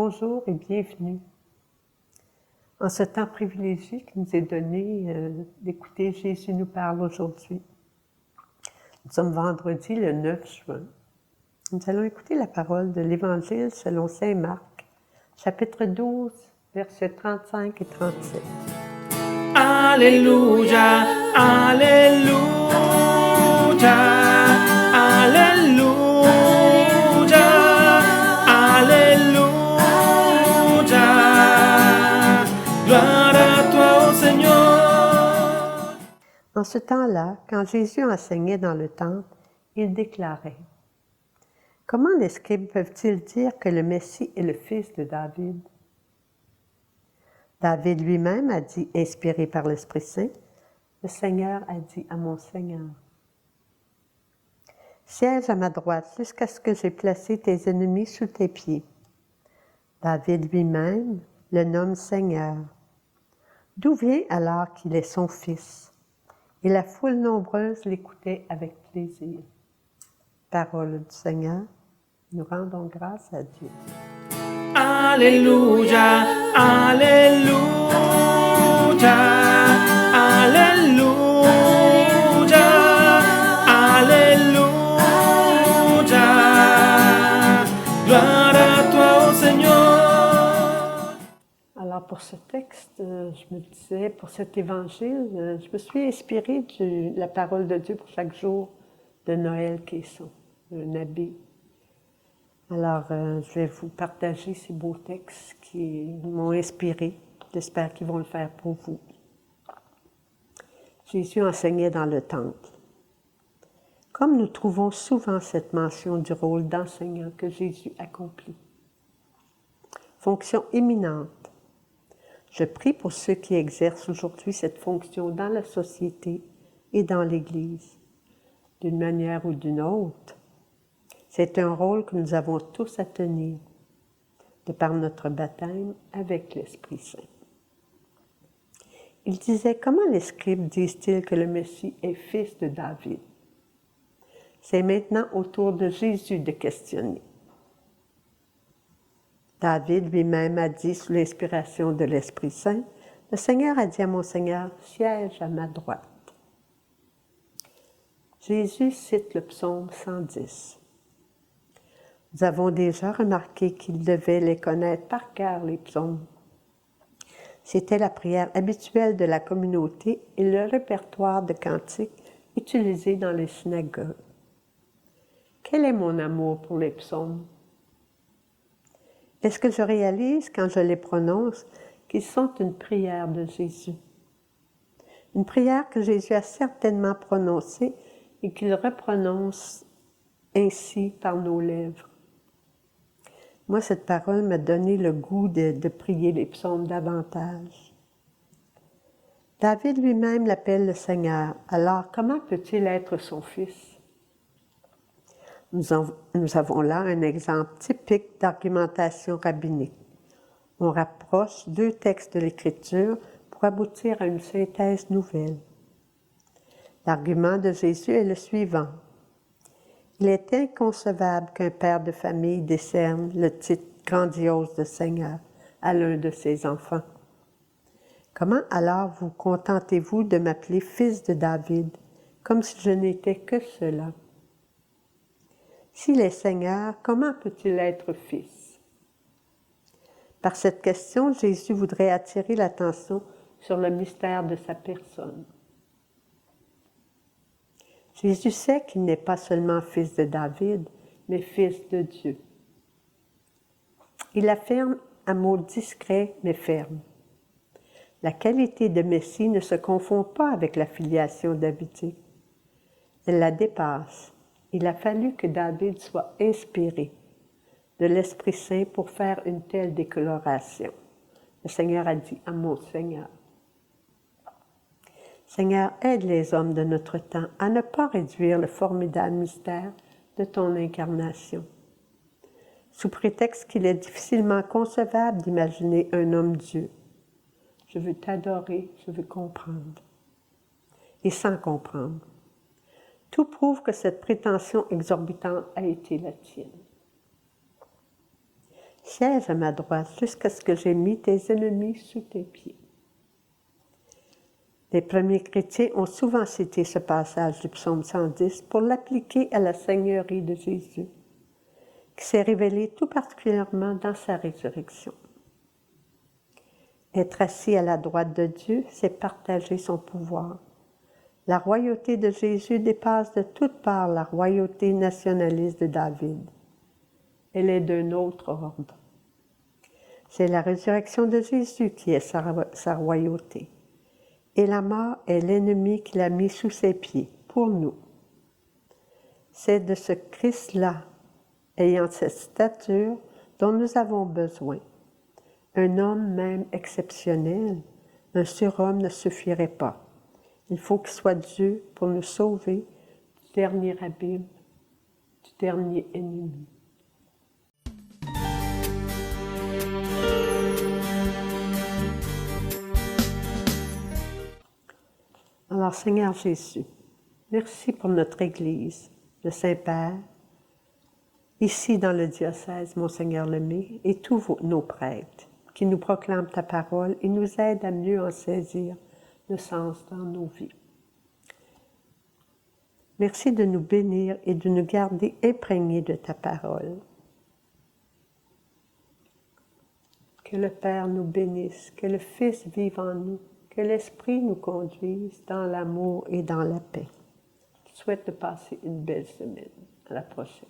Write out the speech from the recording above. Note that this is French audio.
Bonjour et bienvenue. En ce temps privilégié qui nous est donné d'écouter Jésus nous parle aujourd'hui. Nous sommes vendredi le 9 juin. Nous allons écouter la parole de l'Évangile selon saint Marc, chapitre 12, versets 35 et 37. Alléluia, Alléluia, Alléluia, Alléluia. Gloire à toi, ô Seigneur. En ce temps-là, quand Jésus enseignait dans le temple, il déclarait: « Comment les scribes peuvent-ils dire que le Messie est le fils de David? David lui-même a dit, inspiré par l'Esprit Saint, « Le Seigneur a dit à mon Seigneur, siège à ma droite jusqu'à ce que j'aie placé tes ennemis sous tes pieds. » David lui-même le nomme Seigneur. D'où vient alors qu'il est son fils? Et la foule nombreuse l'écoutait avec plaisir. Parole du Seigneur, nous rendons grâce à Dieu. Alléluia, Alléluia, Alléluia, Alléluia. Gloire à toi, ô Seigneur. Alors pour ce texte, je me disais, pour cet évangile, je me suis inspirée de la parole de Dieu pour chaque jour de Noël qui est un habit. Alors, je vais vous partager ces beaux textes qui m'ont inspiré. J'espère qu'ils vont le faire pour vous. Jésus enseignait dans le temple. Comme nous trouvons souvent cette mention du rôle d'enseignant que Jésus accomplit. Fonction éminente. Je prie pour ceux qui exercent aujourd'hui cette fonction dans la société et dans l'Église, d'une manière ou d'une autre. C'est un rôle que nous avons tous à tenir, de par notre baptême avec l'Esprit Saint. Il disait, comment les scribes disent-ils que le Messie est fils de David? C'est maintenant au tour de Jésus de questionner. David lui-même a dit, sous l'inspiration de l'Esprit Saint, « Le Seigneur a dit à mon Seigneur, siège à ma droite. » Jésus cite le psaume 110. Nous avons déjà remarqué qu'il devait les connaître par cœur, les psaumes. C'était la prière habituelle de la communauté et le répertoire de cantiques utilisé dans les synagogues. Quel est mon amour pour les psaumes? Est-ce que je réalise, quand je les prononce, qu'ils sont une prière de Jésus? Une prière que Jésus a certainement prononcée et qu'il reprononce ainsi par nos lèvres. Moi, cette parole m'a donné le goût de prier les psaumes davantage. David lui-même l'appelle le Seigneur. Alors, comment peut-il être son fils? Nous avons là un exemple typique d'argumentation rabbinique. On rapproche deux textes de l'Écriture pour aboutir à une synthèse nouvelle. L'argument de Jésus est le suivant. Il est inconcevable qu'un père de famille décerne le titre grandiose de Seigneur à l'un de ses enfants. Comment alors vous contentez-vous de m'appeler fils de David, comme si je n'étais que cela? S'il est Seigneur, comment peut-il être fils? Par cette question, Jésus voudrait attirer l'attention sur le mystère de sa personne. Jésus sait qu'il n'est pas seulement fils de David, mais fils de Dieu. Il affirme à mots discrets mais fermes. La qualité de Messie ne se confond pas avec la filiation davidique. Elle la dépasse. Il a fallu que David soit inspiré de l'Esprit Saint pour faire une telle déclaration. Le Seigneur a dit à mon Seigneur. Seigneur, aide les hommes de notre temps à ne pas réduire le formidable mystère de ton incarnation. Sous prétexte qu'il est difficilement concevable d'imaginer un homme Dieu. Je veux t'adorer, je veux comprendre. Et sans comprendre. Tout prouve que cette prétention exorbitante a été la tienne. Siège à ma droite jusqu'à ce que j'ai mis tes ennemis sous tes pieds. Les premiers chrétiens ont souvent cité ce passage du psaume 110 pour l'appliquer à la Seigneurie de Jésus, qui s'est révélée tout particulièrement dans sa résurrection. Être assis à la droite de Dieu, c'est partager son pouvoir. La royauté de Jésus dépasse de toutes parts la royauté nationaliste de David. Elle est d'un autre ordre. C'est la résurrection de Jésus qui est sa royauté. Et la mort est l'ennemi qu'il a mis sous ses pieds, pour nous. C'est de ce Christ-là, ayant cette stature, dont nous avons besoin. Un homme même exceptionnel, un surhomme ne suffirait pas. Il faut qu'il soit Dieu pour nous sauver du dernier abîme, du dernier ennemi. Alors, Seigneur Jésus, merci pour notre Église, le Saint-Père, ici dans le diocèse Monseigneur Lemay, et tous nos prêtres qui nous proclament ta parole et nous aident à mieux en saisir le sens dans nos vies. Merci de nous bénir et de nous garder imprégnés de ta parole. Que le Père nous bénisse, que le Fils vive en nous, que l'Esprit nous conduise dans l'amour et dans la paix. Je souhaite de passer une belle semaine. À la prochaine.